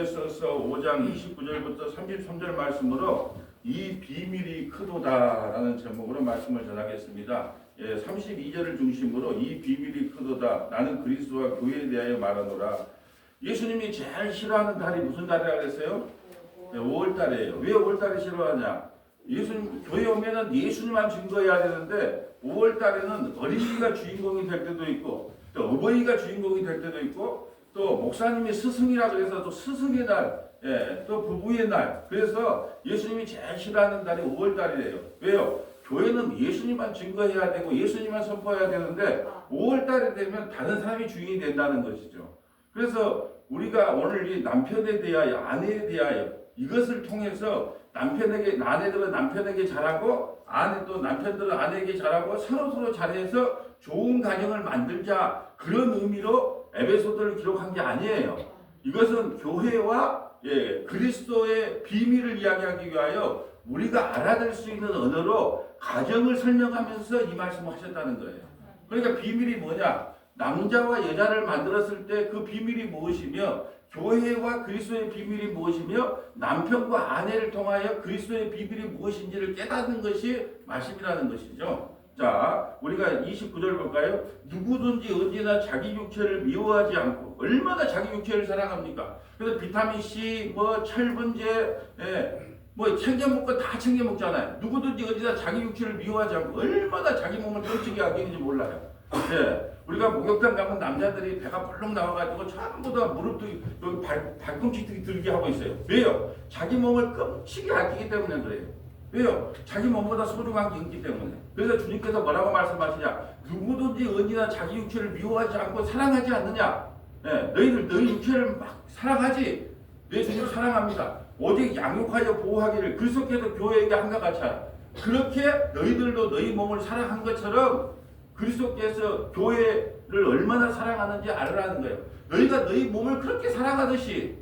에베소서 5장 29절부터 33절 말씀으로 이 비밀이 크도다라는 제목으로 말씀을 전하겠습니다. 32절을 중심으로 이 비밀이 크도다. 나는 그리스도와 교회에 대하여 말하노라. 예수님이 제일 싫어하는 달이 무슨 달이라고 했어요? 5월달이에요. 왜 5월달을 싫어하냐? 예수님 교회 오면은 예수님만 증거해야 되는데 5월달에는 어린이가 주인공이 될 때도 있고 또 어버이가 주인공이 될 때도 있고 또 목사님이 스승이라 그래서 또 스승의 날, 또 부부의 날. 그래서 예수님이 제일 싫어하는 달이 5월달이래요. 왜요? 교회는 예수님만 증거해야 되고 예수님만 선포해야 되는데 5월달이 되면 다른 사람이 주인이 된다는 것이죠. 그래서 우리가 오늘 이 남편에 대하여 아내에 대하여 이것을 통해서 아내들은 남편에게 잘하고 아내도 남편들은 아내에게 잘하고 서로 잘해서 좋은 가정을 만들자 그런 의미로 에베소서를 기록한 게 아니에요. 이것은 교회와 그리스도의 비밀을 이야기하기 위하여 우리가 알아들 수 있는 언어로 가정을 설명하면서 이 말씀을 하셨다는 거예요. 그러니까 비밀이 뭐냐? 남자와 여자를 만들었을 때 그 비밀이 무엇이며 교회와 그리스도의 비밀이 무엇이며 남편과 아내를 통하여 그리스도의 비밀이 무엇인지를 깨닫는 것이 말씀이라는 것이죠. 자, 우리가 29절 볼까요? 누구든지 언제나 자기 육체를 미워하지 않고 얼마나 자기 육체를 사랑합니까? 그래서 비타민C, 철분제, 챙겨 먹고 다 챙겨 먹잖아요. 누구든지 언제나 자기 육체를 미워하지 않고 얼마나 자기 몸을 끔찍이 아끼는지 몰라요. 우리가 목욕탕 가면 남자들이 배가 벌렁 나와가지고 전부 다 무릎도 여기 발꿈치 들게 하고 있어요. 왜요? 자기 몸을 끔찍이 아끼기 때문에 그래요. 왜요? 자기 몸보다 소중한 게 있기 때문에. 그래서 주님께서 뭐라고 말씀하시냐? 누구든지 언제나 자기 육체를 미워하지 않고 사랑하지 않느냐? 너희들 너희 육체를 막 사랑하지? 내 주님 사랑합니다. 오직 양육하여 보호하기를 그리스도께서 교회에게 한것 같이 하라. 그렇게 너희들도 너희 몸을 사랑한 것처럼 그리스도께서 교회를 얼마나 사랑하는지 알으라는 거예요. 너희가 너희 몸을 그렇게 사랑하듯이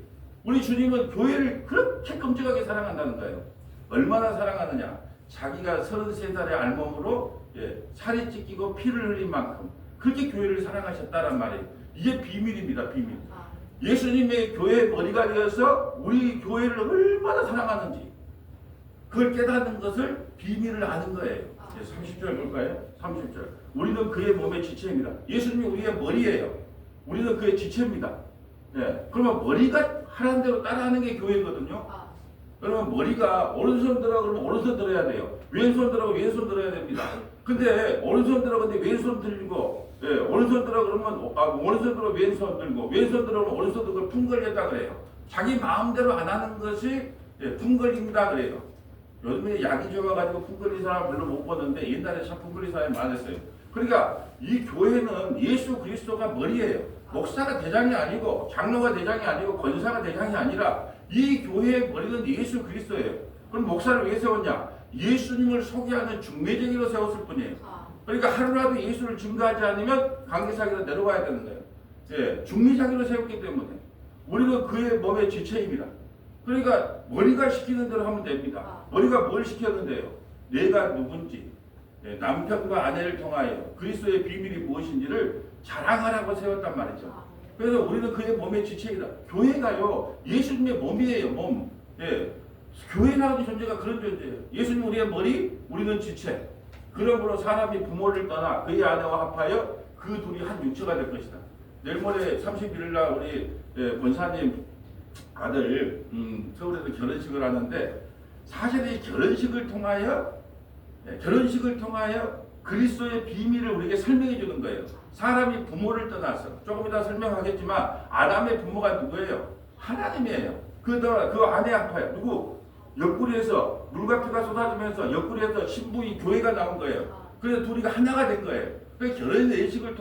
우리 주님은 교회를 그렇게 끔찍하게 사랑한다는 거예요. 얼마나 사랑하느냐? 자기가 33살의 알몸으로 살이 찢기고 피를 흘린 만큼 그렇게 교회를 사랑하셨다란 말이에요. 이게 비밀입니다. 비밀. 예수님의 교회의 머리가 되어서 우리 교회를 얼마나 사랑하는지 그걸 깨닫는 것을 비밀을 아는 거예요. 30절 볼까요? 30절. 우리는 그의 몸의 지체입니다. 예수님이 우리의 머리예요. 우리는 그의 지체입니다. 그러면 머리가 하라는 대로 따라하는 게 교회거든요. 그러면 머리가 오른손 들어 그러면 오른손 들어야 돼요. 왼손 들어 왼손 들어야 됩니다. 근데 오른손 들어 근데 왼손 들고 오른손 들어 그러면 오른손 들어 왼손 들고 왼손 들어 그러면 오른손 들고 품 걸렸다 그래요. 자기 마음대로 안 하는 것이 품 걸린다 그래요. 요즘에 약이 좋아가지고 품 걸린 사람 별로 못 보는데 옛날에 참 품 걸린 사람이 많았어요. 그러니까 이 교회는 예수 그리스도가 머리예요. 목사가 대장이 아니고 장로가 대장이 아니고 권사가 대장이 아니라 이 교회의 머리는 예수 그리스도예요. 그럼 목사를 왜 세웠냐? 예수님을 소개하는 중매쟁이로 세웠을 뿐이에요. 그러니까 하루라도 예수를 증거하지 않으면 관계사기로 내려와야 되는 거예요. 중매장이로 세웠기 때문에 우리는 그의 몸의 지체입니다. 그러니까 머리가 시키는 대로 하면 됩니다. 머리가 뭘 시켰는데요? 내가 누군지 남편과 아내를 통하여 그리스도의 비밀이 무엇인지를 자랑하라고 세웠단 말이죠. 그래서 우리는 그의 몸의 지체이다. 교회가요 예수님의 몸이에요. 몸. 교회라는 존재가 그런 존재예요. 예수님 우리의 머리, 우리는 지체. 그러므로 사람이 부모를 떠나 그의 아내와 합하여 그 둘이 한 육체가 될 것이다. 내일 모레 31일 날 우리 권사님 아들 서울에서 결혼식을 하는데 사실 이 결혼식을 통하여 그리스도의 비밀을 우리에게 설명해 주는 거예요. 사람이 부모를 떠나서 조금 이따 설명하겠지만 아담의 부모가 누구예요? 하나님이에요. 그 아내 아파요. 누구? 옆구리에서 물과 피가 쏟아지면서 옆구리에서 신부인 교회가 나온 거예요. 그래서 둘이가 하나가 된 거예요. 그 결혼식을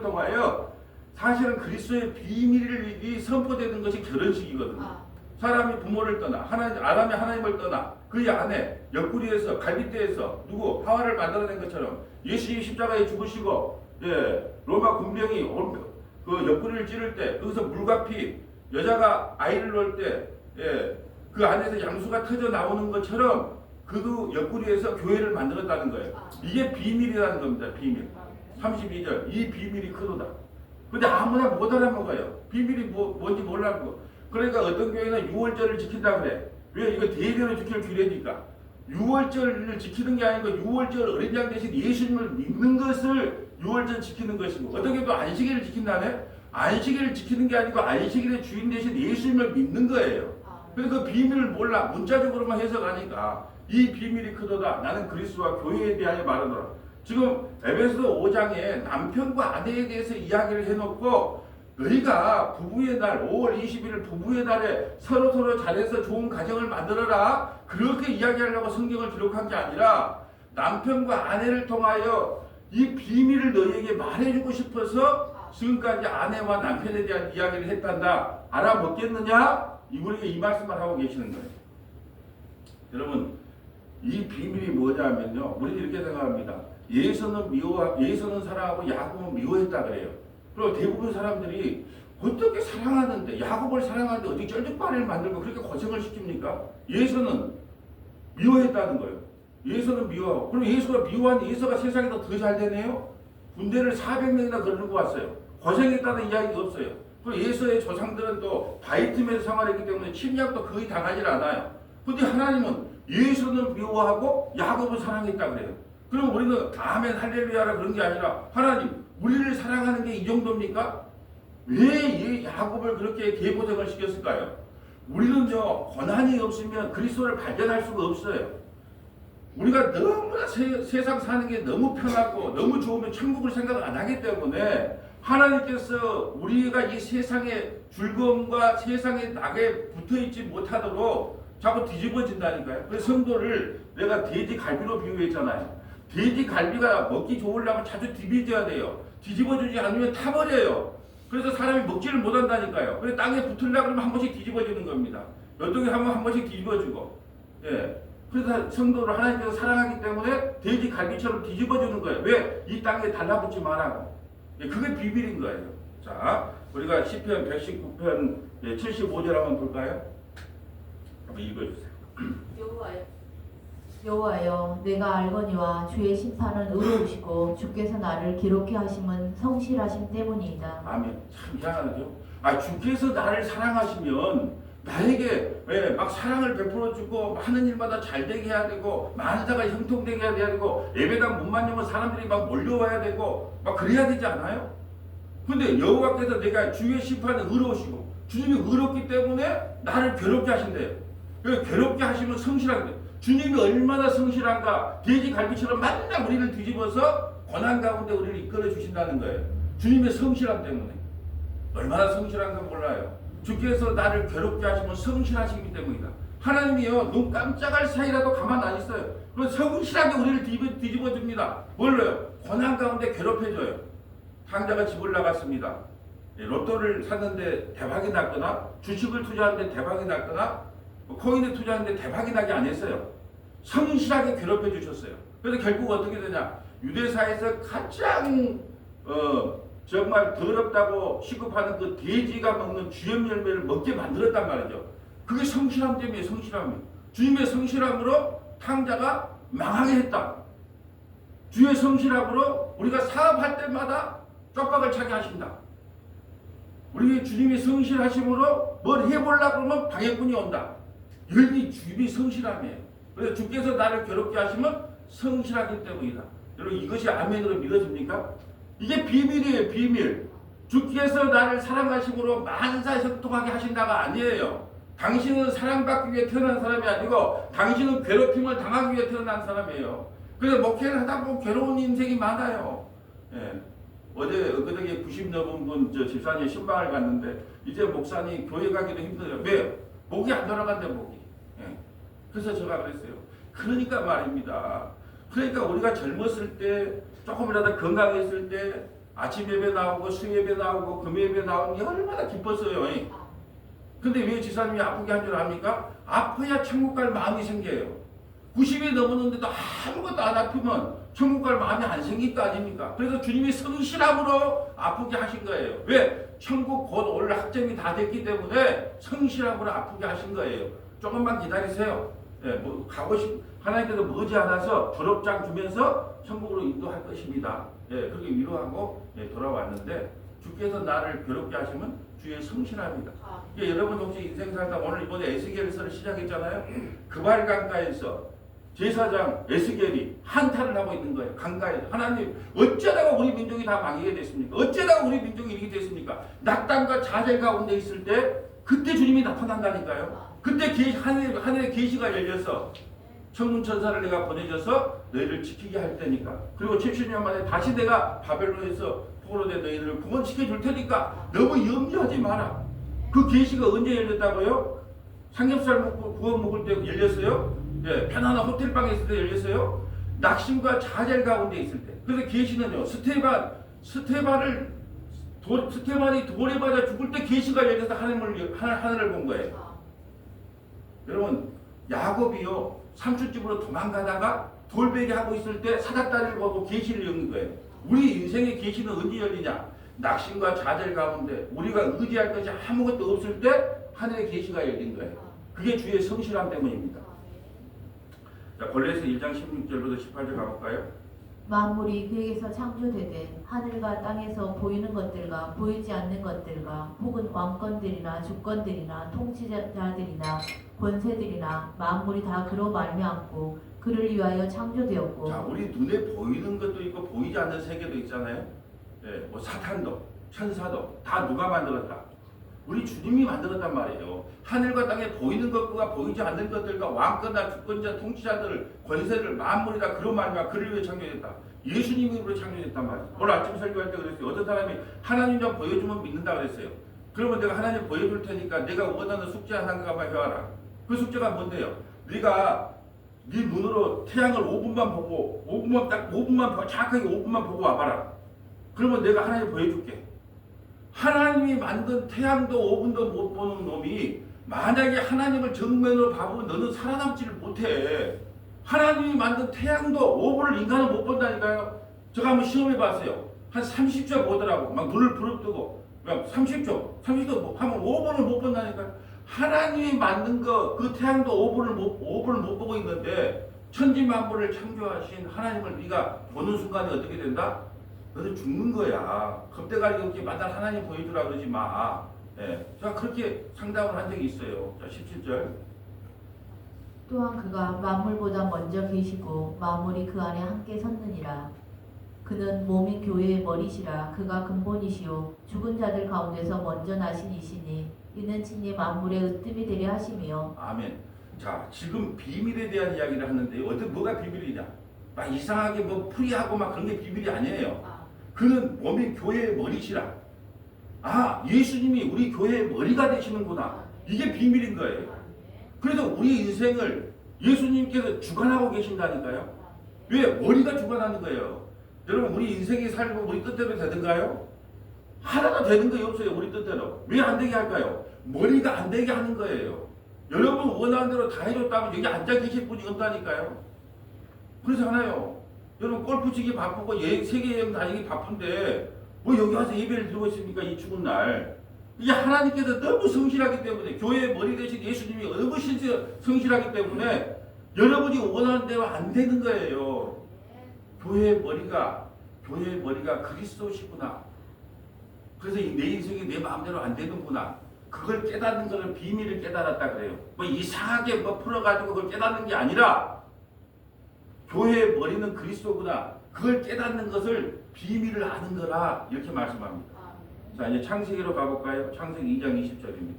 통하여 사실은 그리스도의 비밀이 선포되는 것이 결혼식이거든요. 사람이 부모를 떠나 아담이 하나님을 떠나 그의 아내 옆구리에서 갈빗대에서 누구 하와를 만들어낸 것처럼 예수님이 십자가에 죽으시고 로마 군병이 그 옆구리를 찌를 때 거기서 물과 피 여자가 아이를 낳을 때 그 안에서 양수가 터져 나오는 것처럼 그 옆구리에서 교회를 만들었다는 거예요. 이게 비밀이라는 겁니다. 비밀. 32절 이 비밀이 크도다. 근데 아무나 못 알아먹어요. 비밀이 뭔지 몰라고. 그러니까 어떤 교회는 6월절을 지킨다 그래. 왜? 이거 대대로 지킬 규례니까. 6월절을 지키는 게 아니고 6월절 어린 양 대신 예수님을 믿는 것을 6월절 지키는 것이고, 어떤 경우도 안식일을 지킨다네? 안식일을 지키는 게 아니고 안식일의 주인 대신 예수님을 믿는 거예요. 그래서 그 비밀을 몰라. 문자적으로만 해석하니까 이 비밀이 크도다. 나는 그리스도와 교회에 대하여 말하노라. 지금 에베소서 5장에 남편과 아내에 대해서 이야기를 해놓고, 너희가 부부의 날 5월 20일 부부의 날에 서로 잘해서 좋은 가정을 만들어라, 그렇게 이야기하려고 성경을 기록한 게 아니라 남편과 아내를 통하여 이 비밀을 너희에게 말해주고 싶어서 지금까지 아내와 남편에 대한 이야기를 했단다. 알아먹겠느냐? 우리가 이 말씀을 하고 계시는 거예요. 여러분, 이 비밀이 뭐냐면요, 우리는 이렇게 생각합니다. 예수는 사랑하고 야곱은 미워했다 그래요. 그리고 대부분 사람들이 어떻게 사랑하는데, 야곱을 사랑하는데 어떻게 쩔뚝발이를 만들고 그렇게 고생을 시킵니까? 예수는 미워했다는 거예요. 예수는 미워하고. 그럼 예수가 미워한 예수가 세상에 더 잘 되네요? 군대를 400명이나 거르고 왔어요. 고생했다는 이야기가 없어요. 그리고 예수의 조상들은 또 바이틈에서 생활했기 때문에 침략도 거의 당하지 않아요. 근데 하나님은 예수는 미워하고 야곱을 사랑했다 그래요. 그럼 우리는 아멘 할렐루야라 그런 게 아니라, 하나님 우리를 사랑하는 게 이 정도입니까? 왜 야곱을 그렇게 개고생을 시켰을까요? 우리는요, 고난이 없으면 그리스도를 발견할 수가 없어요. 우리가 너무나 세상 사는 게 너무 편하고 너무 좋으면 천국을 생각 안 하기 때문에 하나님께서 우리가 이 세상의 즐거움과 세상의 낙에 붙어있지 못하도록 자꾸 뒤집어진다니까요. 그래서 성도를 내가 돼지 갈비로 비유했잖아요. 돼지 갈비가 먹기 좋으려면 자주 뒤집어야 돼요. 뒤집어주지 않으면 타버려요. 그래서 사람이 먹지를 못한다니까요. 그래서 땅에 붙으려고 그러면 한 번씩 뒤집어지는 겁니다. 몇동에 한 번씩 뒤집어지고. 예. 그래서 성도를 하나님께서 사랑하기 때문에 돼지 갈비처럼 뒤집어주는 거예요. 왜? 이 땅에 달라붙지 말라고. 예, 그게 비밀인 거예요. 자, 우리가 시편 119편 75절 한번 볼까요? 한번 읽어주세요. 여호와여, 내가 알거니와 주의 심판은 의로우시고 주께서 나를 기록해 하심은 성실하심 때문이다. 아멘. 참 이상하죠? 주께서 나를 사랑하시면 나에게 막 사랑을 베풀어주고 하는 일마다 잘 되게 해야 되고 만사가 형통되게 해야 되고 예배당 문만 열면 사람들이 막 몰려와야 되고 막 그래야 되지 않아요? 근데 여호와께서 내가 주의 심판은 의로우시고 주님이 의롭기 때문에 나를 괴롭게 하신대요. 괴롭게 하시면 성실하게. 주님이 얼마나 성실한가. 돼지 갈비처럼 맨날 우리를 뒤집어서 고난 가운데 우리를 이끌어 주신다는 거예요. 주님의 성실함 때문에. 얼마나 성실한가 몰라요. 주께서 나를 괴롭게 하시면 성실하시기 때문이다. 하나님이요, 눈 깜짝할 사이라도 가만 안 있어요. 그래서 성실하게 우리를 뒤집어 줍니다. 뭘로요? 고난 가운데 괴롭혀줘요. 탕자가 집을 나갔습니다. 로또를 샀는데 대박이 났거나 주식을 투자하는데 대박이 났거나 코인에 투자하는데 대박이 나게 안 했어요. 성실하게 괴롭혀 주셨어요. 그래서 결국 어떻게 되냐? 유대사에서 가장 정말 더럽다고 취급하는 그 돼지가 먹는 주염 열매를 먹게 만들었단 말이죠. 그게 성실함 때문에 성실함이. 주님의 성실함으로 탕자가 망하게 했다. 주의 성실함으로 우리가 사업할 때마다 쪽박을 차게 하신다. 우리 주님이 성실하심으로 뭘 해보려고 그러면 방해꾼이 온다. 여기 주님이 성실함이에요. 그래서 주께서 나를 괴롭게 하시면 성실하기 때문이다. 여러분, 이것이 아멘으로 믿어집니까? 이게 비밀이에요. 비밀. 주께서 나를 사랑하심으로 만사형통하게 하신다가 아니에요. 당신은 사랑받기 위해 태어난 사람이 아니고 당신은 괴롭힘을 당하기 위해 태어난 사람이에요. 그래서 목회를 하다 보면 괴로운 인생이 많아요. 예. 엊그저께 90 넘은 분 집사님 신방을 갔는데 이제 목사님 교회 가기도 힘들어요. 왜? 목이 안 돌아간대, 목이. 예. 그래서 제가 그랬어요. 그러니까 말입니다. 그러니까 우리가 젊었을 때, 조금이라도 건강했을 때 아침 예배 나오고 수예배 나오고 금예배 나오는 게 얼마나 기뻤어요. 근데 왜 지사님이 아프게 한 줄 압니까? 아파야 천국 갈 마음이 생겨요. 90이 넘었는데도 아무것도 안 아프면 천국 갈 마음이 안 생길 거 아닙니까? 그래서 주님이 성실함으로 아프게 하신 거예요. 왜? 천국 곧 올 학점이 다 됐기 때문에 성실함으로 아프게 하신 거예요. 조금만 기다리세요. 예, 하나님께서 머지않아서 졸업장 주면서 천국으로 인도할 것입니다. 예, 그렇게 위로하고 돌아왔는데 주께서 나를 괴롭게 하시면 주의 성실함이다. 아, 여러분 혹시 인생 살다 오늘 이번에 에스겔서를 시작했잖아요. 그발 강가에서 제사장 에스겔이 한탄을 하고 있는 거예요. 강가에 하나님 어쩌다가 우리 민족이 다 망하게 됐습니까? 어쩌다가 우리 민족이 이렇게 됐습니까? 낙담과 좌절 가운데 있을 때 그때 주님이 나타난다니까요. 그때 하늘의 계시가 열려서 천군천사를 내가 보내줘서 너희를 지키게 할 테니까, 그리고 70년 만에 다시 내가 바벨론에서 포로된 너희를 구원시켜 줄 테니까 너무 염려하지 마라. 그 계시가 언제 열렸다고요? 삼겹살 먹고 구워 먹을 때 열렸어요? 예, 편안한 호텔방에 있을 때 열렸어요? 낙심과 좌절 가운데 있을 때. 그래서 계시는요, 스테반이 돌에 맞아 죽을 때 계시가 열려서 하늘을 본 거예요. 여러분, 야곱이요, 삼촌집으로 도망가다가 돌베개 하고 있을 때 사닥다리를 보고 계시를 여는 거예요. 우리 인생의 계시는 언제 열리냐? 낙심과 좌절 가운데 우리가 의지할 것이 아무것도 없을 때 하늘의 계시가 열린 거예요. 그게 주의 성실함 때문입니다. 자, 골로새 1장 16절부터 18절 가볼까요? 만물이 그에게서 창조되되 하늘과 땅에서 보이는 것들과 보이지 않는 것들과 혹은 왕권들이나 주권들이나 통치자들이나 권세들이나 만물이 다 그로 말미암고 그를 위하여 창조되었고. 자, 우리 눈에 보이는 것도 있고 보이지 않는 세계도 있잖아요. 예, 뭐 사탄도 천사도 다 누가 만들었다? 우리 주님이 만들었단 말이에요. 하늘과 땅에 보이는 것과 보이지 않는 것들과 왕권자, 주권자, 통치자들, 권세들, 만물이 다 그런 말과 그를 위해 창조됐다. 예수님이 우리를 창조됐단 말이에요. 오늘 아침 설교할 때 그랬어요. 어떤 사람이 하나님 좀 보여주면 믿는다 그랬어요. 그러면 내가 하나님 보여줄 테니까 내가 원하는 숙제 하나만 해와라. 그 숙제가 뭔데요? 네가 네 눈으로 태양을 5분만 보고 5분만 정확하게 5분만 보고 와봐라. 그러면 내가 하나님 보여줄게. 하나님이 만든 태양도 5분도 못 보는 놈이 만약에 하나님을 정면으로 봐보면 너는 살아남지를 못해. 하나님이 만든 태양도 5분을 인간은 못 본다니까요. 제가 한번 시험해 봤어요. 한 30초 보더라고. 막 눈을 부릅뜨고 30초 하면 5분을 못 본다니까요. 하나님이 만든 그 태양도 5분을 못 보고 있는데 천지 만물을 창조하신 하나님을 네가 보는 순간에 어떻게 된다? 너는 죽는 거야. 겁대가리 없게 만날 하나님 보여주라 그러지 마. 예. 제가 그렇게 상담을 한 적이 있어요. 자, 17절. 또한 그가 만물보다 먼저 계시고 만물이 그 안에 함께 섰느니라. 그는 몸인 교회의 머리시라. 그가 근본이시요 죽은 자들 가운데서 먼저 나신 이시니 이는 친히 만물의 으뜸이 되려 하심이요. 아멘. 자, 지금 비밀에 대한 이야기를 하는데 뭐가 비밀이냐? 막 이상하게 뭐 풀이하고 막 그런 게 비밀이 아니에요. 그는 몸인 교회의 머리시라. 아, 예수님이 우리 교회의 머리가 되시는구나. 이게 비밀인 거예요. 그래서 우리 인생을 예수님께서 주관하고 계신다니까요. 왜? 머리가 주관하는 거예요. 여러분, 우리 인생이 살고 우리 뜻대로 되는가요? 하나도 되는 거이 없어요. 우리 뜻대로. 왜 안 되게 할까요? 머리가 안 되게 하는 거예요. 여러분 원하는 대로 다 해줬다면 여기 앉아 계실 분이 없다니까요. 그렇잖아요. 여러분 골프 치기 바쁘고 세계 여행 다니기 바쁜데 뭐 여기 와서 예배를 드리고 있습니까? 이 죽은 날. 이게 하나님께서 너무 성실하기 때문에, 교회의 머리 대신 예수님이 너무 성실하기 때문에 여러분이 원하는 대로 안 되는 거예요. 교회의 머리가 그리스도시구나. 그래서 내 인생이 내 마음대로 안 되는구나. 그걸 깨닫는 것을 비밀을 깨달았다 그래요. 뭐 이상하게 풀어가지고 그걸 깨닫는 게 아니라 교회의 머리는 그리스도구나. 그걸 깨닫는 것을 비밀을 아는 거라 이렇게 말씀합니다. 자, 이제 창세기로 가볼까요? 창세기 2장 20절입니다.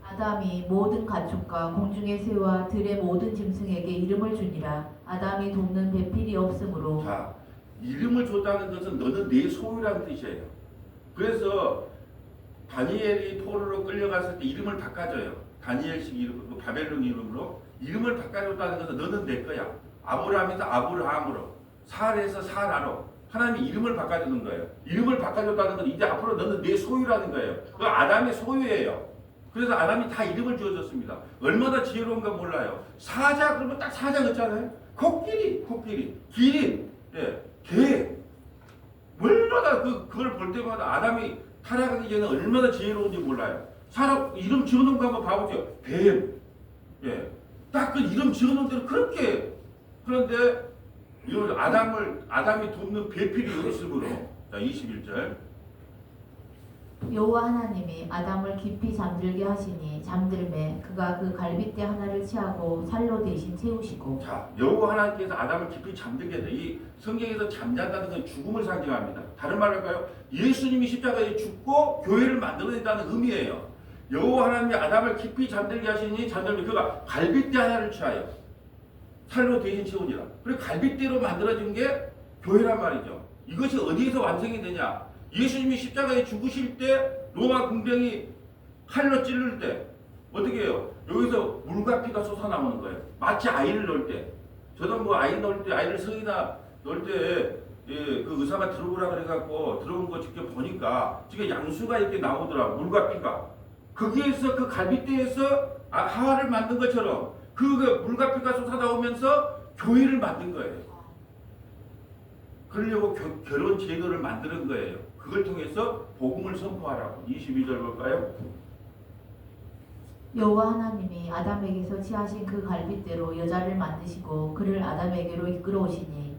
아담이 모든 가축과 공중의 새와 들의 모든 짐승에게 이름을 주니라. 아담이 돕는 배필이 없으므로. 자, 이름을 줬다는 것은 너는 내 소유라는 뜻이에요. 그래서 다니엘이 포로로 끌려갔을 때 이름을 바꿔줘요. 다니엘식 이름으로, 바벨론 이름으로 이름을 바꿔줬다는 것은 너는 내 거야. 아브라함에서 아브라함으로, 살에서 사라로 하나님이 이름을 바꿔주는 거예요. 이름을 바꿔줬다는 건 이제 앞으로 너는 내 소유라는 거예요. 그 아담의 소유예요. 그래서 아담이 다 이름을 지어줬습니다. 얼마나 지혜로운가 몰라요. 사자 그러면 딱 사자 같잖아요. 코끼리, 기린, 개. 얼마나 그걸 볼 때마다 아담이 타락하기 전에 얼마나 지혜로운지 몰라요. 사람 이름 지어놓은 거 한번 봐보세요. 뱀. 딱 그 이름 지어놓은 대로 그렇게. 그런데 아담이 돕는 배필이 있으므로. 자, 21절. 여호와 하나님이 아담을 깊이 잠들게 하시니 잠들매 그가 그 갈빗대 하나를 취하고 살로 대신 채우시고. 자, 여호와 하나님께서 아담을 깊이 잠들게 돼. 이 성경에서 잠잔다는 건 죽음을 상징합니다. 다른 말로 할까요? 예수님이 십자가에 죽고 교회를 만들어낸다는 의미예요. 여호와 하나님이 아담을 깊이 잠들게 하시니 잠들매 그가 갈빗대 하나를 취하여 살로 대신 채우니라. 그리고 갈빗대로 만들어진 게 교회란 말이죠. 이것이 어디에서 완성이 되냐? 예수님이 십자가에 죽으실 때 로마 군병이 칼로 찌를 때 어떻게 해요? 여기서 물과 피가 솟아나오는 거예요. 마치 아이를 넣을 때. 저도 뭐 아이 넣을 때, 아이를 성이나 넣을 때, 예, 그 의사가 들어오라 그래갖고 들어온 거 직접 보니까 지금 양수가 이렇게 나오더라. 물과 피가. 거기에서 그 갈빗대에서 하와를 만든 것처럼 그 물과 피가 솟아나오면서 교회를 만든 거예요. 그러려고 결혼 제도를 만드는 거예요. 그걸 통해서 복음을 선포하라고. 22절 볼까요? 여호와 하나님이 아담에게서 취하신 그 갈빗대로 여자를 만드시고 그를 아담에게로 이끌어오시니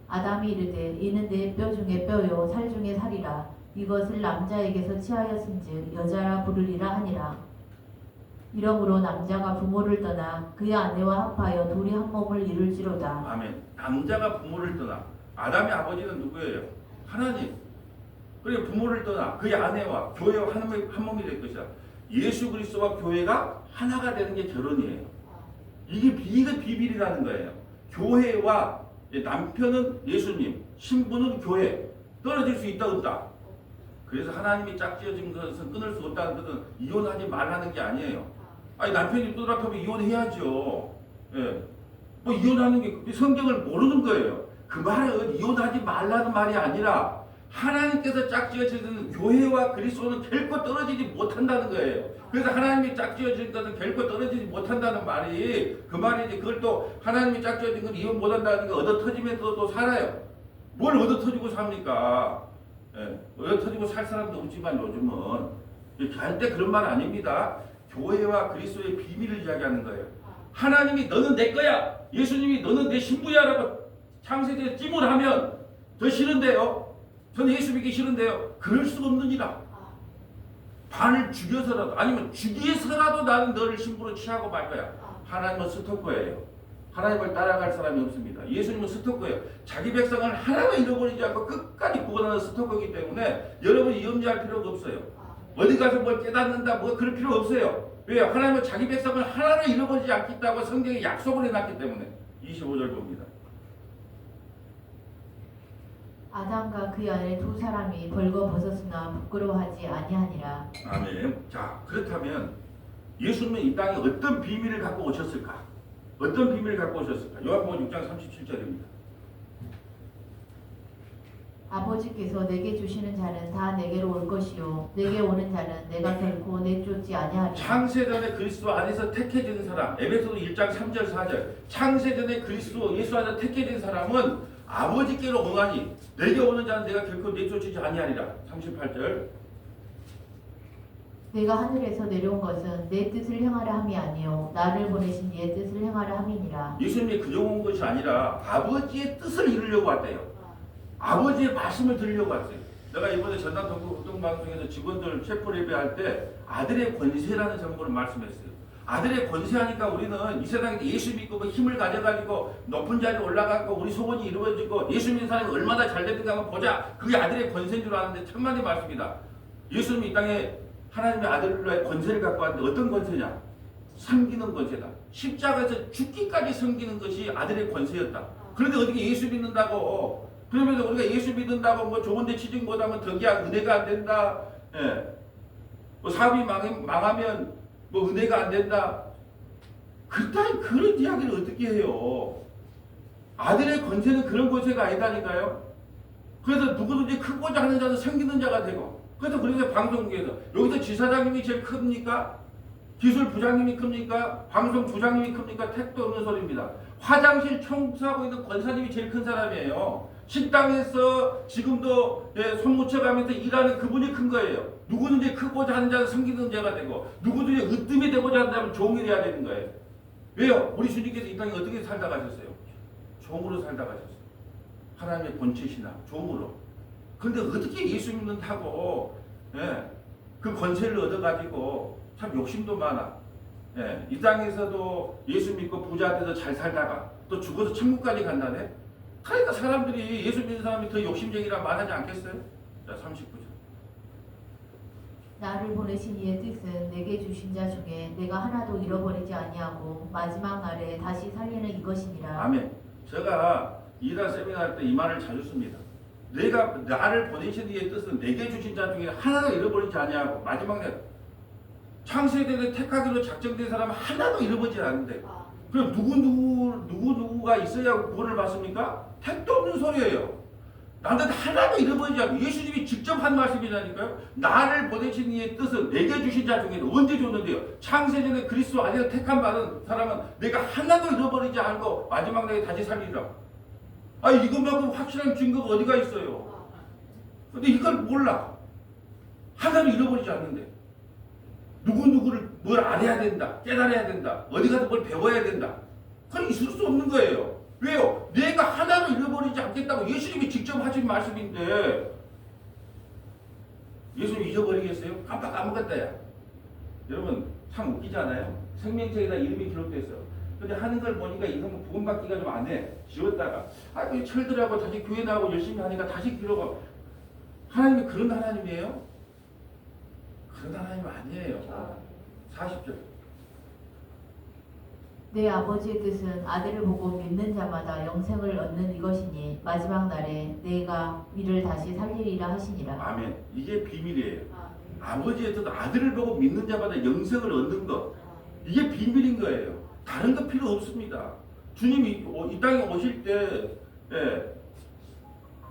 아담이 이르되 이는 내 뼈 중에 뼈요 살 중에 살이라 이것을 남자에게서 취하였은즉 여자라 부르리라 하니라. 이러므로 남자가 부모를 떠나 그의 아내와 합하여 둘이 한 몸을 이룰지로다. 아멘. 남자가 부모를 떠나. 아담의 아버지는 누구예요? 하나님. 그리고 부모를 떠나 그의 아내와 교회와 한 몸이 될 것이다. 예수 그리스도와 교회가 하나가 되는 게 결혼이에요. 이게 비밀이라는 거예요. 교회와 남편은 예수님, 신부는 교회. 떨어질 수 있다 없다. 그래서 하나님이 짝지어진 것은 끊을 수 없다는 뜻은 이혼하지 말라는 게 아니에요. 아니 남편이 떠나면 이혼해야죠. 예. 뭐 이혼하는 게 성경을 모르는 거예요. 그 말은 이혼하지 말라는 말이 아니라 하나님께서 짝지어진 교회와 그리스도는 결코 떨어지지 못한다는 거예요. 그래서 하나님이 짝지어진 것은 결코 떨어지지 못한다는 말이 그 말이지. 그걸 또 하나님이 짝지어진 건 이혼 못한다는 거 얻어 터지면서 또 살아요. 뭘 얻어 터지고 삽니까? 예. 얻어 터지고 살 사람도 없지만 요즘은 절대 그런 말 아닙니다. 교회와 그리스도의 비밀을 이야기하는 거예요. 하나님이 너는 내 거야. 예수님이 너는 내 신부야라고 창세기에 찜을 하면 더 싫은데요. 저는 예수 믿기 싫은데요. 그럴 수 없느니라. 반을 죽여서라도 아니면 죽여서라도 나는 너를 신부로 취하고 말 거야. 하나님은 스토커예요. 하나님을 따라갈 사람이 없습니다. 예수님은 스토커예요. 자기 백성을 하나도 잃어버리지 않고 끝까지 구원하는 스토커이기 때문에 여러분이 염려할 필요가 없어요. 어디 가서 뭘 깨닫는다 뭐 그럴 필요 없어요. 왜요? 하나님은 자기 백성을 하나도 잃어버리지 않겠다고 성경에 약속을 해놨기 때문에. 25절 봅니다. 아담과 그의 아내 두 사람이 벌거벗었으나 부끄러워하지 아니하니라. 아멘. 자, 그렇다면 예수님은 이 땅에 어떤 비밀을 갖고 오셨을까? 어떤 비밀을 갖고 오셨을까? 요한복음 6장 37절입니다. 아버지께서 내게 주시는 자는 다 내게로 올 것이요 내게 오는 자는 내가 결코 내쫓지 아니하리라. 창세전에 그리스도 안에서 택해진 사람, 에베소서 1장 3절 4절. 창세전에 그리스도 예수 안에서 택해진 사람은 아버지께로 오나니 내게 오는 자는 내가 결코 내쫓지 아니하리라. 38절. 내가 하늘에서 내려온 것은 내 뜻을 행하려 함이 아니요 나를 보내신 이의 뜻을 행하려 함이니라. 예수님이 그저 온 것이 아니라 아버지의 뜻을 이루려고 왔대요. 아버지의 말씀을 들으려고 왔어요. 내가 이번에 전남 동부방송에서 직원들 체포 예배할 때 아들의 권세라는 제목으로 말씀했어요. 아들의 권세하니까 우리는 이 세상에 예수 믿고 뭐 힘을 가져가지고 높은 자리에 올라가고 우리 소원이 이루어지고 예수 믿는 사람이 얼마나 잘 되는가 한번 보자. 그게 아들의 권세인 줄 아는데 천만의 말씀이다. 예수님이 이 땅에 하나님의 아들로의 권세를 갖고 왔는데 어떤 권세냐? 섬기는 권세다. 십자가에서 죽기까지 섬기는 것이 아들의 권세였다. 그런데 어떻게 예수 믿는다고 그러면서 우리가 예수 믿는다고 뭐 좋은데 취직 못하면 덕이야 은혜가 안 된다. 예. 뭐 사업이 망하면 뭐 은혜가 안 된다. 그런 이야기를 어떻게 해요? 아들의 권세는 그런 권세가 아니다니까요. 그래서 누구든지 크고자 하는 자는 섬기는 자가 되고. 그래서 방송국에서 여기서 지사장님이 제일 큽니까? 기술 부장님이 큽니까? 방송 부장님이 큽니까? 택도 없는 소리입니다. 화장실 청소하고 있는 권사님이 제일 큰 사람이에요. 식당에서 지금도 손묻혀가면서 일하는 그분이 큰 거예요. 누구든지 크고자 하는 자는 섬기는 자가 되고 누구든지 으뜸이 되고자 하는 자는 종이 돼야 되는 거예요. 왜요? 우리 주님께서 이 땅에 어떻게 살다 가셨어요? 종으로 살다 가셨어요. 하나님의 본체시나 종으로. 그런데 어떻게 예수 믿는다고 예, 그 권세를 얻어가지고 참 욕심도 많아. 예, 이 땅에서도 예수 믿고 부자 돼서 잘 살다가 또 죽어서 천국까지 간다네. 그러니까 사람들이 예수 믿는 사람이 더 욕심쟁이라 말하지 않겠어요? 자, 39절. 나를 보내신 이의 뜻은 내게 주신 자 중에 내가 하나도 잃어버리지 아니하고 마지막 날에 다시 살리는 이것이니라. 아멘. 제가 이달 세미나 할 때 이 말을 자주 씁니다. 내가 나를 보내신 이의 뜻은 내게 주신 자 중에 하나도 잃어버리지 아니하고 마지막 날 창세전에 택하기로 작정된 사람은 하나도 잃어버리지 않는데 그럼 누구가 있어야 구원을 받습니까? 택도 없는 소리예요. 나는 하나도 잃어버리지 않고 예수님이 직접 한 말씀이라니까요. 나를 보내신 이의 뜻은 내게 주신 자 중에 언제 줬는데요? 창세전에 그리스도 안에서 택함 받은 사람은 내가 하나도 잃어버리지 않고 마지막 날에 다시 살리리라. 아니 이것만큼 확실한 증거가 어디가 있어요? 근데 이걸 몰라. 하나도 잃어버리지 않는데 누구를 뭘 알아야 된다, 깨달아야 된다, 어디 가서 뭘 배워야 된다. 그건 있을 수 없는 거예요. 왜요? 내가 하나도 잃어버리지 않겠다고 예수님이 직접 하신 말씀인데 예수님 잊어버리겠어요? 깜빡 까먹었다 야. 여러분 참 웃기지 않아요? 생명책에다 이름이 기록됐어요. 근데 하는 걸 보니까 이건 구원받기가 좀 안 해. 지웠다가 철들하고 다시 교회 나오고 열심히 하니까 다시 기록하고. 하나님이 그런 하나님이에요? 그런 하나님 아니에요. 40절. 내 아버지의 뜻은 아들을 보고 믿는 자마다 영생을 얻는 이것이니 마지막 날에 내가 이를 다시 살리리라 하시니라. 아멘. 이게 비밀이에요. 아버지의 뜻 아들을 보고 믿는 자마다 영생을 얻는 것. 이게 비밀인 거예요. 다른 거 필요 없습니다. 주님이 이 땅에 오실 때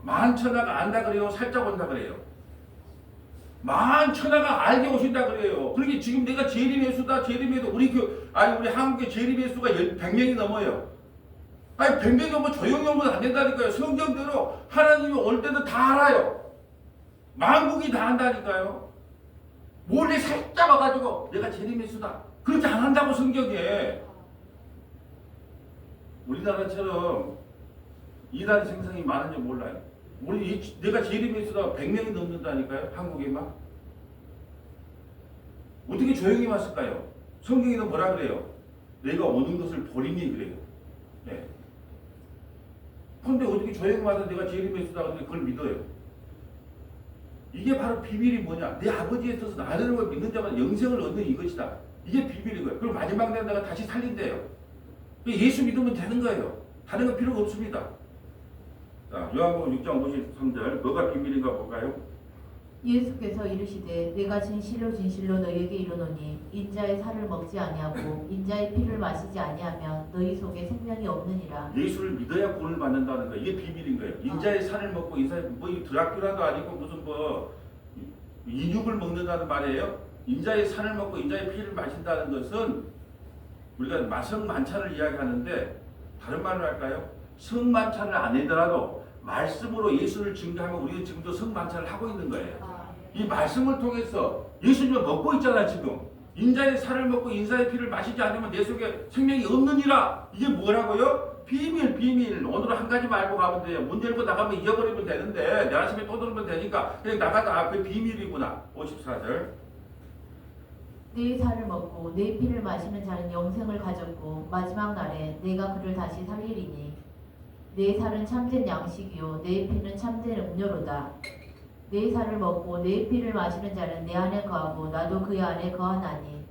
만천하가 안다 그래요? 살짝 온다 그래요? 만천하가 알게 오신다 그래요. 그러게 지금 내가 재림의 수다. 재림에도 우리 한국의 재림의 수가 100명이 넘어요. 아니 100명이 넘으면 조용히 오면 안 된다니까요. 성경대로 하나님이 올 때도 다 알아요. 만국이 다 안다니까요. 몰래 살짝 와가지고 내가 재림의 수다. 그렇게 안 한다고 성경에. 우리나라처럼 이단 생성이 많은지 몰라요. 내가 재림의 수다 100명이 넘는다니까요. 한국에만. 어떻게 조용히 왔을까요? 성경에는 뭐라 그래요? 내가 오는 것을 보리니 그래요. 네. 그런데 어떻게 조용히 와서 내가 재림의 수다 근데 그걸 믿어요? 이게 바로 비밀이 뭐냐? 내 아버지의 뜻은 아들을 믿는 자마다 영생을 얻는 이것이다. 이게 비밀인 거예요. 그리고 마지막 날 내가 다시 살린대요. 예수 믿으면 되는 거예요. 다른 거 필요가 없습니다. 자, 요한복음 6장 53절 뭐가 비밀인가 볼까요? 예수께서 이르시되 내가 진실로 진실로 너희에게 이르노니 인자의 살을 먹지 아니하고 인자의 피를 마시지 아니하면 너희 속에 생명이 없느니라. 예수를 믿어야 구원을 받는다는 거예요. 이게 비밀인 거예요. 인자의 살을 먹고 이 드라큘라도 아니고 무슨 인육을 먹는다는 말이에요. 인자의 살을 먹고 인자의 피를 마신다는 것은 우리가 성만찬을 이야기하는데 다른 말로 할까요? 성만찬을 안 하더라도 말씀으로 예수를 증거하면 우리는 지금도 성만찬을 하고 있는 거예요. 이 말씀을 통해서 예수님을 먹고 있잖아 지금. 인자의 살을 먹고 인자의 피를 마시지 않으면 내 속에 생명이 없느니라. 이게 뭐라고요? 비밀. 오늘 한 가지 말고 가면 돼요. 문 열고 나가면 잊어버리면 되는데 내 아침에 또 들으면 되니까 그냥 나가다 그 비밀이구나. 54절. 내 살을 먹고 내 피를 마시는 자는 영생을 가졌고 마지막 날에 내가 그를 다시 살리리니 내 살은 참된 양식이요 내 피는 참된 음료로다. 내 살을 먹고 내 피를 마시는 자는 내 안에 거하고 나도 그의 안에 거하나니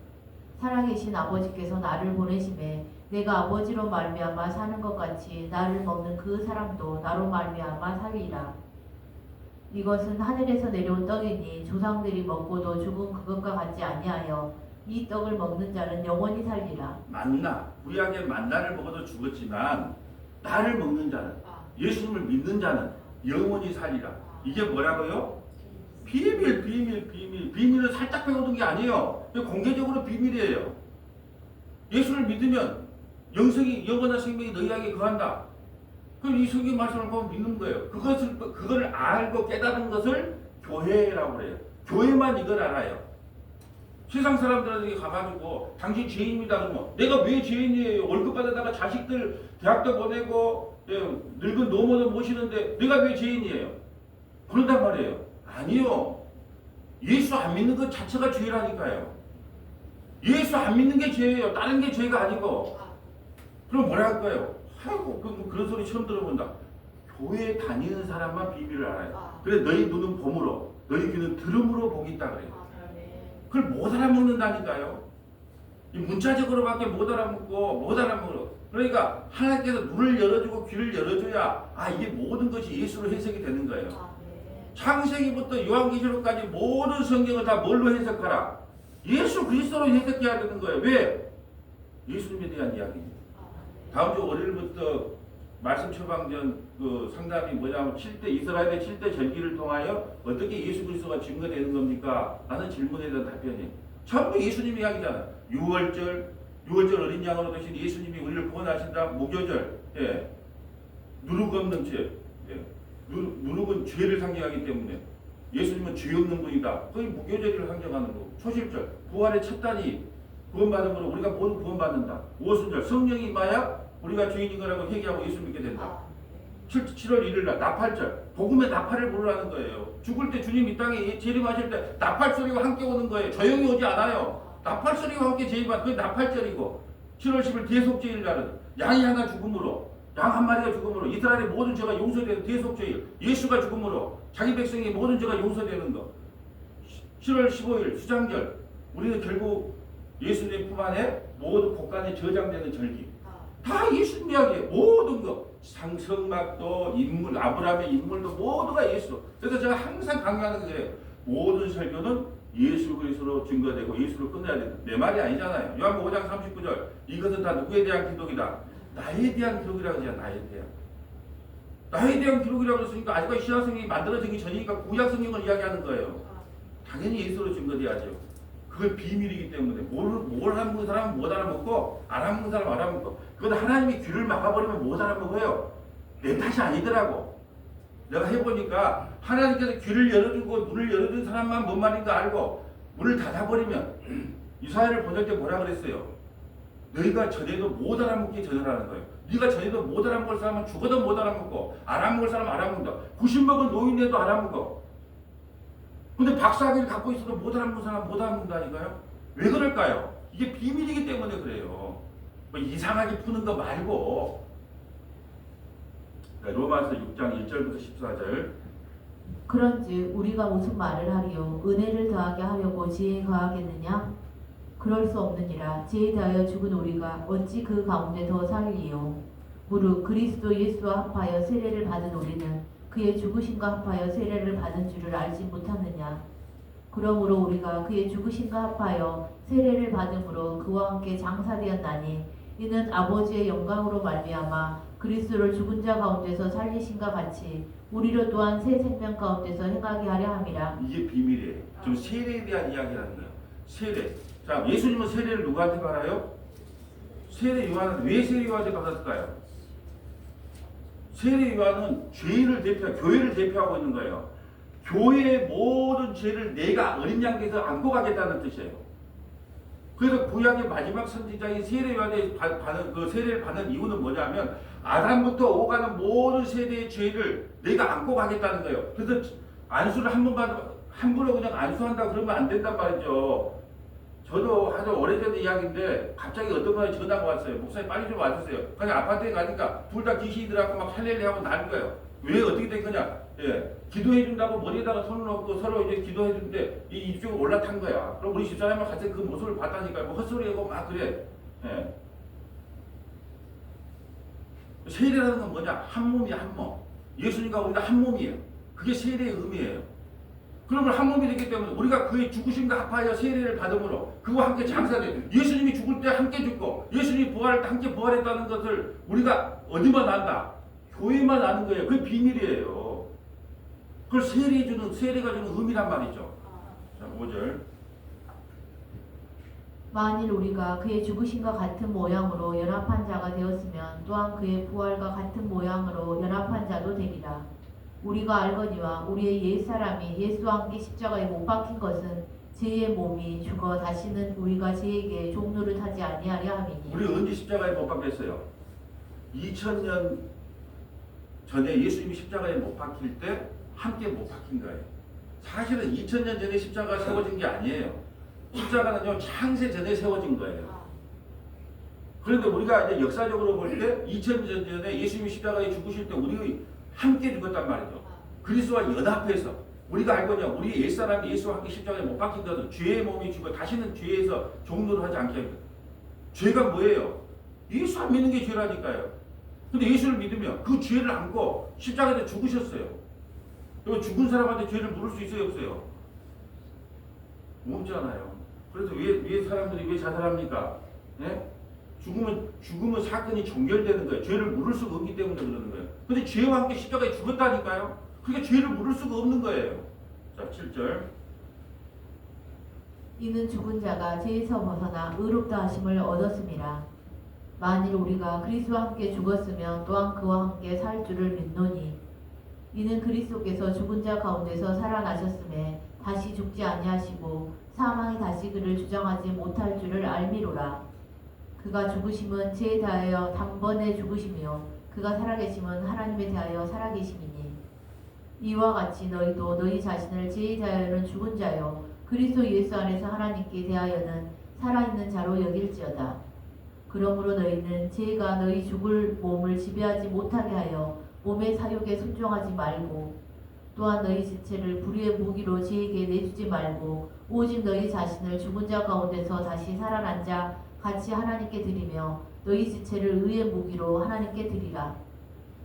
살아계신 아버지께서 나를 보내심에 내가 아버지로 말미암아 사는 것 같이 나를 먹는 그 사람도 나로 말미암아 살리라. 이것은 하늘에서 내려온 떡이니 조상들이 먹고도 죽은 그것과 같지 아니하여 이 떡을 먹는 자는 영원히 살리라. 만나, 구약의 만나를 먹어도 죽었지만 나를 먹는 자는, 예수님을 믿는 자는 영원히 살리라. 이게 뭐라고요? 비밀. 비밀은 살짝 배우는 게 아니에요. 공개적으로 비밀이에요. 예수를 믿으면 영원한 생명이 너희에게 거한다. 그럼 이 성경 말씀을 보면 믿는 거예요. 그걸 알고 깨달은 것을 교회라고 그래요. 교회만 이걸 알아요. 세상 사람들에게 가가지고 당신 죄인입니다 그러면 내가 왜 죄인이에요? 월급 받아다가 자식들 대학도 보내고 늙은 노모도 모시는데 내가 왜 죄인이에요? 그런단 말이에요. 아니요. 예수 안 믿는 것 자체가 죄라니까요. 예수 안 믿는 게 죄예요. 다른 게 죄가 아니고. 그럼 뭐라 할까요? 아이고 그런 소리 처음 들어본다. 교회 다니는 사람만 비밀을 알아요. 그래 너희 눈은 봄으로 너희 귀는 들음으로 복이 있다 그래요. 그걸 못 알아먹는다니까요. 이 문자적으로밖에 못 알아먹고 못 알아먹어. 그러니까 하나님께서 눈을 열어주고 귀를 열어줘야 이게 모든 것이 예수로 해석이 되는 거예요. 창세기부터 요한계시록까지 모든 성경을 다 뭘로 해석하라? 예수 그리스도로 해석해야 되는 거예요. 왜? 예수님에 대한 이야기입니다. 다음 주 월요일부터 말씀 처방전 그 상담이 뭐냐면 이스라엘의 7대 절기를 통하여 어떻게 예수 그리스도가 증거되는 겁니까? 라는 질문에 대한 답변이에요. 전부 예수님 이야기잖아요. 6월절 어린 양으로 되신 예수님이 우리를 구원하신다. 무교절, 누룩 없는 죄, 누룩은 죄를 상징하기 때문에 예수님은 죄 없는 분이다. 거의 무교절을 상징하는 거고, 초실절, 부활의 첫 단이 구원받음으로 우리가 모두 구원받는다. 오순절, 성령이 임하여 우리가 죄인인 거라고 회개하고 예수 믿게 된다. 7월 1일 날 나팔절, 복음의 나팔을 부르라는 거예요. 죽을 때 주님 이 땅에 재림하실 때 나팔 소리가 함께 오는 거예요. 조용히 오지 않아요. 나팔 소리가 함께 재림하는 그게 나팔절이고, 7월 10일 대속죄일 날은 양이 하나 죽음으로, 양 한 마리가 죽음으로 이스라엘의 모든 죄가 용서되는 대속죄일, 예수가 죽음으로 자기 백성의 모든 죄가 용서되는 거. 7월 15일 수장절, 우리는 결국 예수님 품 안에 모든 곳간에 저장되는 절기. 다 예수님 이야기예요. 모든 거. 상성막도 인물, 아브라함의 인물도 모두가 예수. 그래서 제가 항상 강조하는 게 그래요. 모든 설교는 예수 그리스도로 증거되고 예수로 끝내야 된다. 내 말이 아니잖아요. 요한복음 5장 39절. 이것은 다 누구에 대한 기록이다? 나에 대한 기록이라고 하잖아요. 나에 대한 기록이라고 했으니까 아직까지 신약성경이 만들어지기 전이니까 구약성경을 이야기하는 거예요. 당연히 예수로 증거돼야죠. 그건 비밀이기 때문에 뭘 알아먹는 사람은 못 알아먹고 알아먹는 사람은 알아먹고, 그건 하나님이 귀를 막아버리면 못 알아먹어요. 내 탓이 아니더라고. 내가 해보니까 하나님께서 귀를 열어주고 문을 열어준 사람만 뭔 말인가 알고 문을 닫아버리면 이사야를 보낼 때 뭐라 그랬어요? 너희가 전에도 못 알아먹게 전하라는 거예요. 네가 전에도 못 알아먹을 사람은 죽어도 못 알아먹고 알아먹을 사람은 알아먹는다. 90먹은 노인네도 알아먹어. 근데 박사학위를 갖고 있어도 못 알아먹는 사람 못 알아먹는다니까요? 왜 그럴까요? 이게 비밀이기 때문에 그래요. 뭐 이상하게 푸는 거 말고. 로마서 6장 1절부터 14절. 그런즉 우리가 무슨 말을 하리요? 은혜를 더하게 하려고 지혜에 거하겠느냐? 그럴 수 없느니라. 지혜에 더하여 죽은 우리가 어찌 그 가운데 더 살리요? 무릇 그리스도 예수와 합하여 세례를 받은 우리는 그의 죽으심과 합하여 세례를 받은 줄을 알지 못하느냐? 그러므로 우리가 그의 죽으심과 합하여 세례를 받음으로 그와 함께 장사되었나니 이는 아버지의 영광으로 말미암아 그리스도를 죽은 자 가운데서 살리신과 같이 우리로 또한 새 생명 가운데서 행하게 하려 함이라. 이게 비밀이에요. 지금 세례에 대한 이야기라는 거예요. 세례. 자, 예수님은 세례를 누구한테 받아요? 세례 요한은 왜 세례 요한한테 받았을까요? 세례 요한은 교회를 대표하고 있는 거예요. 교회의 모든 죄를 내가 어린 양에서 안고 가겠다는 뜻이에요. 그래서 구약의 마지막 선지자인 세례 요한의 그 세례를 받는 이유는 뭐냐면 아담부터 오가는 모든 세대의 죄를 내가 안고 가겠다는 거예요. 그래서 안수를 함부로 그냥 안수한다 그러면 안 된단 말이죠. 저도 아주 오래전 이야기인데 갑자기 어떤 분이 전화가 왔어요. 목사님 빨리 좀 와주세요. 그냥 아파트에 가니까 둘 다 귀신이 들어가고 막 할렐루야 하고 나는 거예요. 왜 어떻게 된 거냐? 기도해 준다고 머리에다가 손을 얹고 서로 이제 기도해 주는데 이쪽으로 올라탄 거야. 그럼 우리 집사람은 같이 그 모습을 봤다니까 뭐 헛소리하고 막 그래. 세례라는 건 뭐냐? 한 몸이야, 한 몸. 예수님과 우리가 한 몸이에요. 그게 세례의 의미예요. 그러면 한 몸이 되기 때문에 우리가 그의 죽으심과 합하여 세례를 받음으로 그와 함께 장사돼. 예수님이 죽을 때 함께 죽고 예수님이 부활할 때 함께 부활했다는 것을 우리가 어디만 안다? 교회만 아는 거예요. 그게 비밀이에요. 그걸 세례가 주는 의미란 말이죠. 자, 5절. 만일 우리가 그의 죽으심과 같은 모양으로 연합한 자가 되었으면 또한 그의 부활과 같은 모양으로 연합한 자도 되리라. 우리가 알거니와 우리의 옛사람이 예수와 함께 십자가에 못 박힌 것은 죄의 몸이 죽어 다시는 우리가 죄에게 종로를 타지 아니하려 함이니. 우리 언제 십자가에 못 박혔어요? 2000년 전에 예수님이 십자가에 못 박힐 때 함께 못 박힌 거예요. 사실은 2000년 전에 십자가가 세워진 게 아니에요. 십자가는요 창세 전에 세워진 거예요. 그런데 우리가 이제 역사적으로 볼 때 2000년 전에 예수님이 십자가에 죽으실 때 우리 함께 죽었단 말이죠. 그리스도와 연합해서 우리가 알거든요. 우리 옛사람이 예수와 함께 십자가에 못 박힌 것은 죄의 몸이 죽어 다시는 죄에서 종노를 하지 않게 합니다. 죄가 뭐예요? 예수 안 믿는 게 죄라니까요. 근데 예수를 믿으면 그 죄를 안고 십자가에 죽으셨어요. 그리고 죽은 사람한테 죄를 물을 수 있어요, 없어요? 없잖아요. 그래서 왜 사람들이 왜 자살합니까? 예? 죽으면 사건이 종결되는 거예요. 죄를 물을 수가 없기 때문에 그러는 거예요. 근데 죄와 함께 십자가에 죽었다니까요. 그러니까 죄를 물을 수가 없는 거예요. 자, 7절. 이는 죽은 자가 죄에서 벗어나 의롭다 하심을 얻었음이라. 만일 우리가 그리스도와 함께 죽었으면 또한 그와 함께 살 줄을 믿노니 이는 그리스도께서 죽은 자 가운데서 살아나셨음에 다시 죽지 아니하시고 사망이 다시 그를 주장하지 못할 줄을 알미로라. 그가 죽으심은 죄에 대하여 단번에 죽으시며 그가 살아계심은 하나님에 대하여 살아계심이니 이와 같이 너희도 너희 자신을 죄에 대하여는 죽은 자요 그리스도 예수 안에서 하나님께 대하여는 살아있는 자로 여길지어다. 그러므로 너희는 죄가 너희 죽을 몸을 지배하지 못하게 하여 몸의 사욕에 순종하지 말고 또한 너희 지체를 불의의 무기로 죄에게 내주지 말고 오직 너희 자신을 죽은 자 가운데서 다시 살아난 자 같이 하나님께 드리며 너희 지체를 의의 무기로 하나님께 드리라.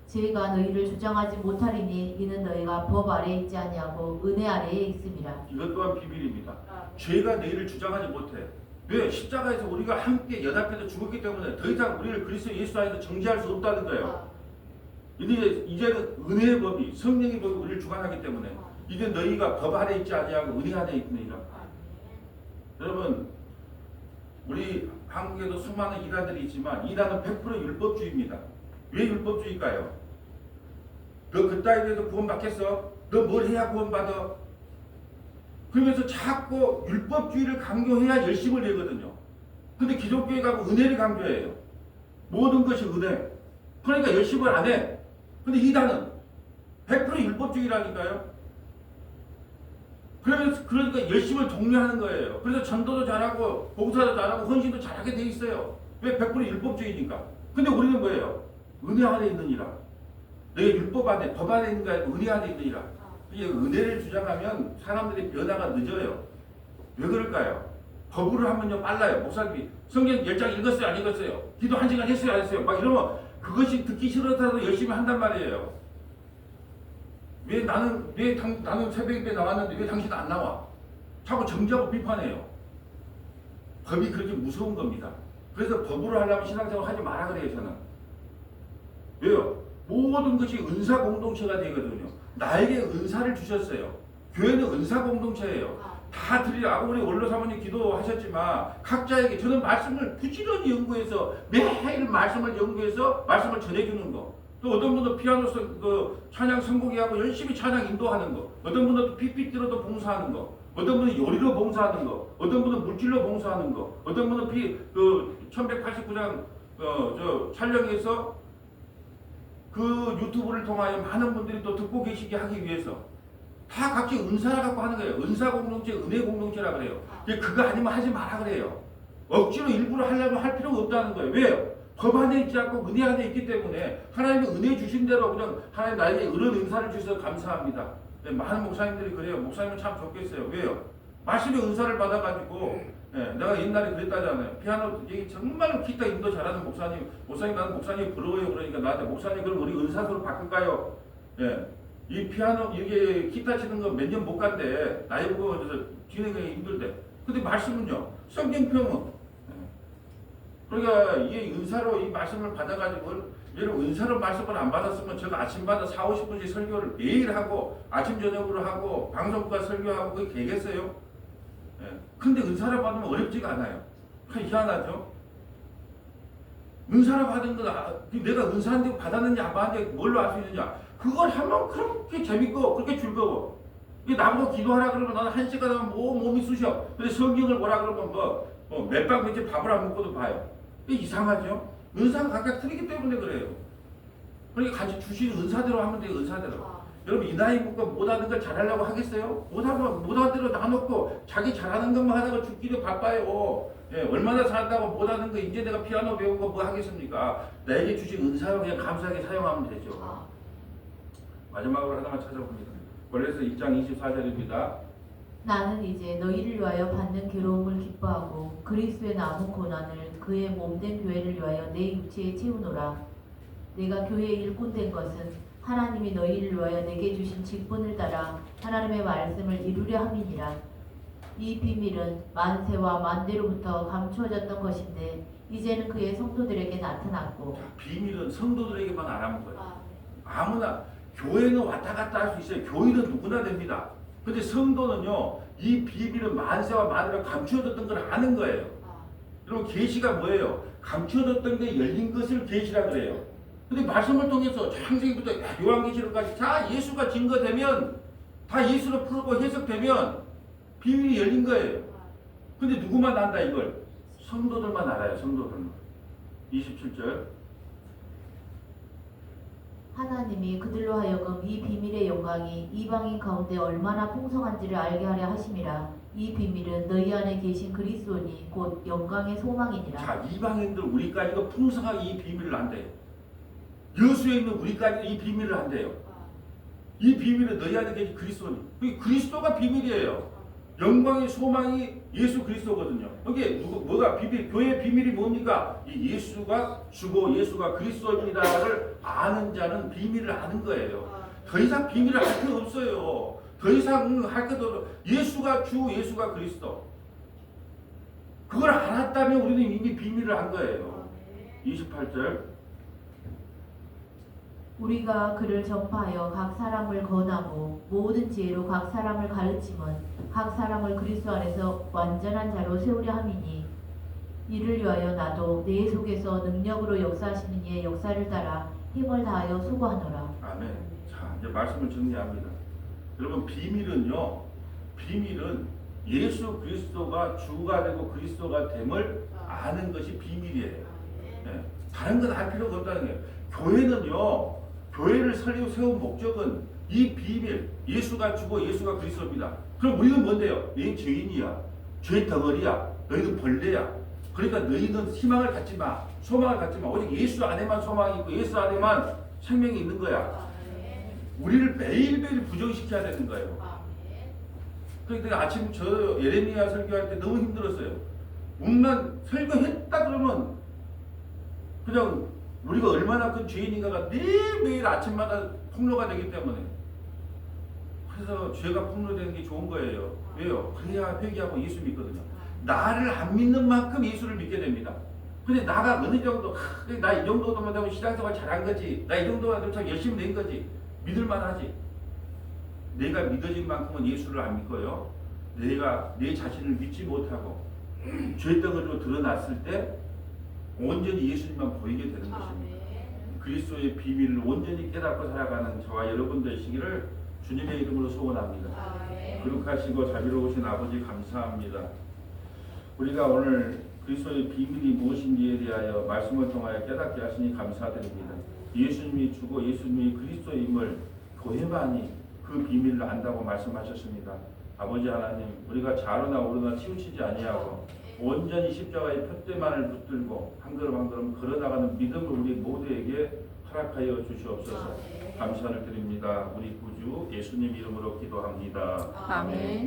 죄가 너희를 주장하지 못하리니 이는 너희가 법 아래에 있지 아니하고 은혜 아래에 있음이라. 이것 또한 비밀입니다. 죄가 너희를 주장하지 못해. 왜? 십자가에서 우리가 함께 연합해서 죽었기 때문에 더 이상 우리를 그리스도 예수 안에서 정죄할 수 없다는 거예요. 이제는 은혜의 법이 성령의 법이 우리를 주관하기 때문에 이제 너희가 법 아래 있지 아니하고 은혜 안에 있느니라. 여러분 우리 한국에도 수많은 이단들이 있지만 이단은 100% 율법주의입니다. 왜 율법주의일까요? 너 그따위에 대해서 구원받겠어? 너 뭘 해야 구원받아? 그러면서 자꾸 율법주의를 강조해야 열심을 내거든요. 근데 기독교에 가고 은혜를 강조해요. 모든 것이 은혜. 그러니까 열심을 안 해. 근데 이단은 100% 율법주의라니까요. 그러니까 열심을 독려하는 거예요. 그래서 전도도 잘하고 봉사도 잘하고 헌신도 잘하게 돼 있어요. 왜? 100% 율법주의니까. 근데 우리는 뭐예요? 은혜 안에 있느니라. 내 율법 안에 법 안에 있는 게 아니고 은혜 안에 있느니라. 이게 은혜를 주장하면 사람들이 변화가 늦어요. 왜 그럴까요? 법으로 하면요 빨라요. 목사님이 성경 10장 읽었어요 안 읽었어요? 기도 1시간 했어요 안 했어요? 막 이러면 그것이 듣기 싫어서 열심히 한단 말이에요. 나는 새벽에 나왔는데 왜 당신 안 나와? 자꾸 정죄하고 비판해요. 법이 그렇게 무서운 겁니다. 그래서 법으로 하려면 신앙생활 하지 마라 그래요 저는. 왜요? 모든 것이 은사 공동체가 되거든요. 나에게 은사를 주셨어요. 교회는 은사 공동체예요. 다 드리라. 우리 원로 사모님 기도하셨지만 각자에게 저는 말씀을 부지런히 연구해서 매일 말씀을 연구해서 말씀을 전해주는 거. 또 어떤 분은 피아노 그 찬양 선곡하고 열심히 찬양 인도하는 거. 어떤 분은 또 PPT로도 봉사하는 거. 어떤 분은 요리로 봉사하는 거. 어떤 분은 물질로 봉사하는 거. 어떤 분은 1189장 촬영해서 그 유튜브를 통하여 많은 분들이 또 듣고 계시게 하기 위해서 다 각기 은사를 갖고 하는 거예요. 은사 공동체, 은혜 공동체라 그래요. 그거 아니면 하지 마라 그래요. 억지로 일부러 하려면 할 필요가 없다는 거예요. 왜요? 법 안에 있지 않고 은혜 안에 있기 때문에 하나님이 은혜 주신 대로 그냥 하나님 나에게 이런 은사를 주셔서 감사합니다. 네, 많은 목사님들이 그래요. 목사님은 참 좋겠어요. 왜요? 말씀의 은사를 받아가지고 내가 옛날에 그랬다잖아요. 피아노 얘기 정말 기타 인도 잘하는 목사님 나는 목사님 부러워요. 그러니까 나한테 목사님 그럼 우리 은사소로 바꿀까요? 이 피아노 이게 기타 치는 거 몇 년 못 간대. 나이 보고 진행하기 힘들대. 근데 말씀은요. 성경평은 그러니까 이 은사로 이 말씀을 받아가지고 여러분 은사로 말씀을 안 받았으면 제가 아침마다 40-50분씩 설교를 매일 하고 아침 저녁으로 하고 방송과 설교하고 그게 되겠어요? 근데 은사를 받으면 어렵지가 않아요. 희한하죠? 은사를 받은 건 내가 은사한테 받았는지 안 받았는지 뭘로 알 수 있느냐? 그걸 하면 그렇게 재밌고 그렇게 즐거워. 나보고 기도하라 그러면 나는 1시간 하면 몸이 쑤셔. 근데 성경을 보라 그러면 몇 박 며칠 밥을 안 먹고도 봐요. 이게 이상하죠? 은사가 각각 틀리기 때문에 그래요. 그러니까 같이 주신 은사대로 하면 돼요. 은사대로. 여러분 이 나이 먹고 못하는 걸 잘하려고 하겠어요? 못하는 대로 놔놓고 자기 잘하는 것만 하다가 죽기도 바빠요. 예, 얼마나 산다고 못하는 거 이제 내가 피아노 배우고 뭐 하겠습니까? 나에게 주신 은사로 그냥 감사하게 사용하면 되죠. 마지막으로 하나만 찾아봅니다. 골로새 2장 24절입니다. 나는 이제 너희를 위하여 받는 괴로움을 기뻐하고 그리스도의 남은 고난을 그의 몸된 교회를 위하여 내 육체에 채우노라. 내가 교회의 일꾼 된 것은 하나님이 너희를 위하여 내게 주신 직분을 따라 하나님의 말씀을 이루려 함이니라. 이 비밀은 만세와 만대로부터 감추어졌던 것인데 이제는 그의 성도들에게 나타났고. 비밀은 성도들에게만 안 하는 거예요. 아무나 교회는 왔다 갔다 할 수 있어요. 교회는 누구나 됩니다. 근데 성도는요, 이 비밀은 만세와 만대로 감추어졌던 걸 아는 거예요. 여러분 계시가 뭐예요? 감추어졌던 게 열린 것을 계시라 그래요. 근데 말씀을 통해서 창세기부터 요한계시록까지 다 예수가 증거되면, 다 예수로 풀고 해석되면 비밀이 열린 거예요. 근데 누구만 안다 이걸? 성도들만 알아요. 성도들만. 27절. 하나님이 그들로 하여금 이 비밀의 영광이 이방인 가운데 얼마나 풍성한지를 알게 하려 하심이라. 이 비밀은 너희 안에 계신 그리스도니 곧 영광의 소망이니라. 자, 이방인들 우리까지도 풍성하게 이 비밀을 안대요. 여수에 있는 우리까지도 이 비밀을 안대요. 이 비밀은 너희 안에 계신 그리스도니. 그리스도가 비밀이에요. 영광의 소망이 예수 그리스도거든요. 이게 뭐가 비밀? 교회의 비밀이 뭡니까? 이 예수가 주고 예수가 그리스도입니다를 아는 자는 비밀을 아는 거예요. 더 이상 비밀을 할 필요 없어요. 더 이상 할 것도 예수가 주, 예수가 그리스도. 그걸 알았다면 우리는 이미 비밀을 한 거예요. 28절. 우리가 그를 전파하여 각 사람을 권하고 모든 지혜로 각 사람을 가르침은 각 사람을 그리스도 안에서 완전한 자로 세우려 함이니 이를 위하여 나도 내 속에서 능력으로 역사하시는 이의 역사를 따라 힘을 다하여 수고하노라. 아멘. 자, 이제 말씀을 정리합니다. 여러분 비밀은요. 비밀은 예수 그리스도가 주가 되고 그리스도가 됨을 아는 것이 비밀이에요. 네. 다른 건 할 필요가 없다는 거예요. 교회는요. 교회를 세운 목적은 이 비밀, 예수가 주고 예수가 그리스도입니다. 그럼 우리는 뭔데요? 너희 죄인이야. 죄 덩어리야. 너희는 벌레야. 그러니까 너희는 희망을 갖지 마. 소망을 갖지 마. 오직 예수 안에만 소망이 있고 예수 안에만 생명이 있는 거야. 우리를 매일매일 부정시켜야 되는 거예요. 그러니까 아침 저 예레미야 설교할 때 너무 힘들었어요. 문만 설교했다 그러면 그냥 우리가 얼마나 큰 죄인인가가 매일매일 아침마다 폭로가 되기 때문에. 그래서 죄가 폭로되는 게 좋은 거예요. 왜요? 그래야 회개하고 예수 믿거든요. 나를 안 믿는 만큼 예수를 믿게 됩니다. 근데 나가 어느 정도, 나 이 정도만 되면 신앙생활 잘한 거지. 나 이 정도만 되면 참 열심히 된 거지. 믿을만 하지. 내가 믿어진 만큼은 예수를 안 믿고요. 내가 내 자신을 믿지 못하고 죄덩어리로 드러났을 때 온전히 예수님만 보이게 되는 것입니다. 그리스도의 비밀을 온전히 깨닫고 살아가는 저와 여러분 되시기를 주님의 이름으로 소원합니다. 거룩하시고 자비로우신 아버지 감사합니다. 우리가 오늘 그리스도의 비밀이 무엇인지에 대하여 말씀을 통하여 깨닫게 하시니 감사드립니다. 예수님이 주고 예수님이 그리스도임을 교회만이 그 비밀을 안다고 말씀하셨습니다. 아버지 하나님, 우리가 좌로나 우로나 치우치지 아니하고 온전히 십자가의 푯대만을 붙들고 한 걸음 한 걸음 걸어나가는 믿음을 우리 모두에게 허락하여 주시옵소서. 감사를 드립니다. 우리 구주 예수님 이름으로 기도합니다. 아멘.